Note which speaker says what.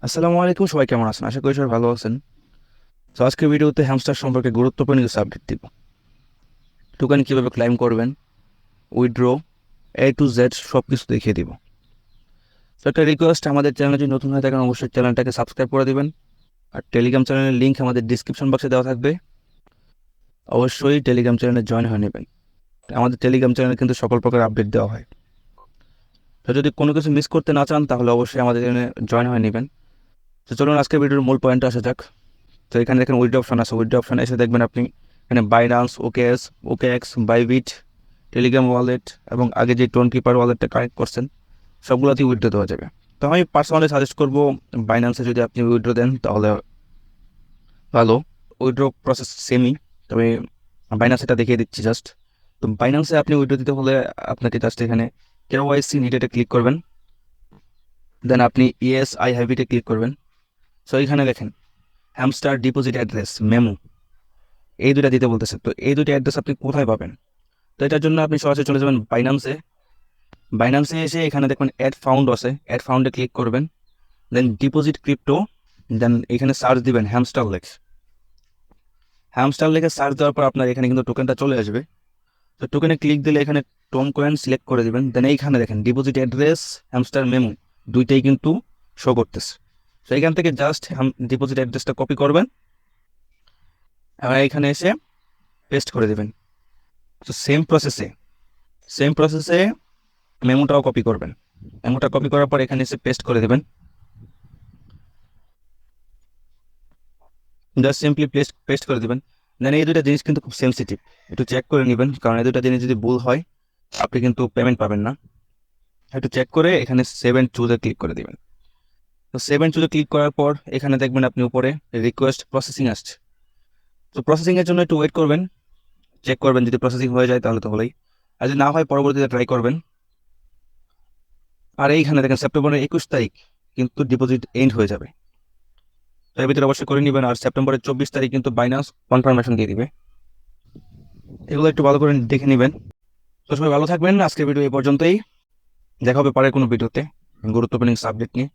Speaker 1: আসসালামু আলাইকুম, সবাই কেমন আছেন? আশা করি সবাই ভালো আছেন। তো আজকের ভিডিওতে হ্যামস্টার সম্পর্কে গুরুত্বপূর্ণ কিছু আপডেট দিব। টোকেন কীভাবে ক্লাইম করবেন, উইথড্র, A to Z সব কিছু দেখিয়ে দিব। তো একটা রিকোয়েস্ট, আমাদের চ্যানেলে যদি নতুন হয়ে থাকেন অবশ্যই চ্যানেলটাকে সাবস্ক্রাইব করে দিবেন। আর টেলিগ্রাম চ্যানেলের লিঙ্ক আমাদের ডিসক্রিপশন বক্সে দেওয়া থাকবে, অবশ্যই টেলিগ্রাম চ্যানেলে জয়েন হয়ে নেবেন। আমাদের টেলিগ্রাম চ্যানেলে কিন্তু সকল প্রকার আপডেট দেওয়া হয়। তো যদি কোনো কিছু মিস করতে না চান তাহলে অবশ্যই আমাদের চ্যানেলে জয়েন হয়ে নেবেন। তো চলুন আজকের ভিডিওর মূল পয়েন্টে আসা যাক। তো এখানে দেখেন উইথড্র অপশন আছে, উইথড্র অপশন এসে দেখবেন আপনি এখানে Binance, OKX, Bybit, Telegram wallet এবং আগে যে টোন কিপার ওয়ালেটটা কানেক্ট করছেন সবগুলোতেই উইথড্র দেওয়া যাবে। তো আমি পার্সোনালি সাজেস্ট করবো বাইন্যান্সে যদি আপনি উইথড্র দেন তাহলে ভালো। উইথড্র প্রসেস সেমই, তবে বাইন্যান্স এটা দেখিয়ে দিচ্ছি জাস্ট। তো বাইন্যান্সে আপনি উইথড্র দিতে হলে আপনাকে জাস্ট এখানে KYC নিডেটে ক্লিক করবেন, দেন আপনি ইয়েস আই হ্যাভ ইটে ক্লিক করবেন। সো এখানে দেখেন হ্যামস্টার ডিপোজিট অ্যাড্রেস মেমো, এই দুইটা দিতে বলতেছে। তো এই দুইটা অ্যাড্রেস আপনি কোথায় পাবেন? তো এটার জন্য আপনি সরাসরি চলে যাবেন বাইন্যান্সে। বাইন্যান্সে এসে এখানে দেখবেন অ্যাড ফাউন্ড আছে, অ্যাড ফাউন্ডে ক্লিক করবেন, দেন ডিপোজিট ক্রিপ্টো, দেন এখানে সার্চ দিবেন হ্যামস্টার লেক। হ্যামস্টার লেকে সার্চ দেওয়ার পর আপনার এখানে কিন্তু টোকেনটা চলে আসবে। তো টোকেনে ক্লিক দিলে এখানে টোন কয়েন সিলেক্ট করে দিবেন, দেন এইখানে দেখেন ডিপোজিট অ্যাড্রেস, হ্যামস্টার মেমো দুইটাই কিন্তু শো করতেছে। তো এখান থেকে জাস্ট ডিপোজিট অ্যাড্রেসটা কপি করবেন আর এখানে এসে পেস্ট করে দেবেন। তো সেম প্রসেসে মেমোটাও কপি করবেন। মেমোটা কপি করার পর এখানে এসে পেস্ট করে দেবেন, জাস্ট সিম্পলি পেস্ট করে দেবেন। দেন এই দুইটা জিনিস কিন্তু খুব সেন্সিটিভ, একটু চেক করে নেবেন, কারণ এই দুইটা জিনিস যদি ভুল হয় আপনি কিন্তু পেমেন্ট পাবেন না। একটু চেক করে এখানে 7 চুজে ক্লিক করে দিবেন। তো 7 চুজে ক্লিক করার পর এখানে দেখবেন আপনি উপরে রিকোয়েস্ট প্রসেসিং আসছে। তো প্রসেসিংয়ের জন্য একটু ওয়েট করবেন, চেক করবেন, যদি প্রসেসিং হয়ে যায় তাহলে তো হলেই, আর যদি না হয় পরবর্তীতে ট্রাই করবেন। আর এইখানে দেখেন সেপ্টেম্বরের 21 তারিখ কিন্তু ডিপোজিট এন্ড হয়ে যাবে, এর ভিতরে অবশ্যই করে নেবেন। আর সেপ্টেম্বরের 24 তারিখ কিন্তু বাইন্যান্স কনফার্মেশন দিয়ে দিবে, এগুলো একটু ভালো করে দেখে নেবেন। তো সবাই ভালো থাকবেন, আজকের ভিডিও এই পর্যন্তই, দেখা হবে পরের কোনো ভিডিওতে গুরুত্বপূর্ণ সাবজেক্ট নিয়ে।